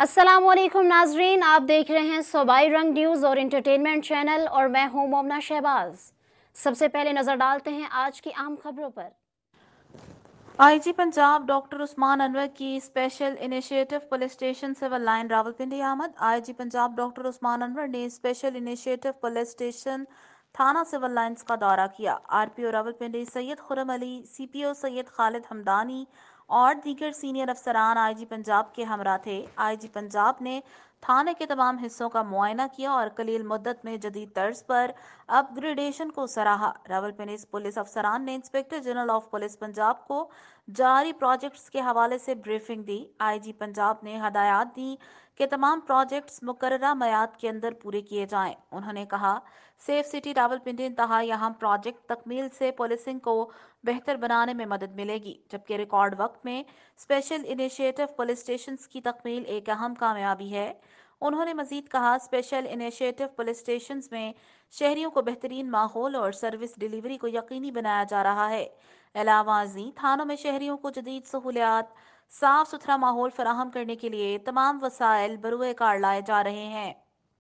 अस्सलाम वालेकुम नाजरीन, आप देख रहे हैं सूबाई रंग न्यूज़ और इंटरटेनमेंट चैनल और मैं हूं मोमना शहबाज। सबसे पहले नजर डालते हैं आज की अहम खबरों पर। आईजी पंजाब डॉक्टर उस्मान अनवर की special initiative police station civil line Rawalpindi आमद। आईजी पंजाब डॉक्टर उस्मान अनवर ने स्पेशल इनिशिएटिव पुलिस स्टेशन थाना सिविल लाइंस का दौरा किया। आरपीओ रावलपिंडी सैयद खुरम अली, सीपीओ सैयद खालिद हमदानी और दीगर सीनियर अफसरान आईजी पंजाब के हमरा थे। आईजी पंजाब ने थाने के तमाम हिस्सों का मुआयना किया और कलील मुद्दत में जदीद तर्ज पर अपग्रेडेशन को सराहा। रावलपिंडी पुलिस अफसरान ने inspector general of police Punjab को जारी प्रोजेक्ट्स के हवाले से ब्रीफिंग दी। आईजी पंजाब ने हदायत दी कि तमाम प्रोजेक्ट्स मुकर्ररा मियाद के अंदर पूरे किए जाएं। उन्होंने कहा, सेफ सिटी रावलपिंडी इंतहा यहाँ प्रोजेक्ट तकमील से पुलिसिंग को बेहतर बनाने में मदद मिलेगी, जबकि रिकॉर्ड वक्त में स्पेशल इनिशिएटिव पुलिस स्टेशन की तकमील एक अहम कामयाबी है। उन्होंने मजीद कहा, स्पेशल इनिशिएटिव पुलिस स्टेशन में शहरियों को बेहतरीन माहौल और सर्विस डिलीवरी को यकीनी बनाया जा रहा है। अलावाजी थानों में शहरियों को जदीद सहूलियात, साफ सुथरा माहौल फराहम करने के लिए तमाम वसाइल बरूए कार लाए जा रहे हैं।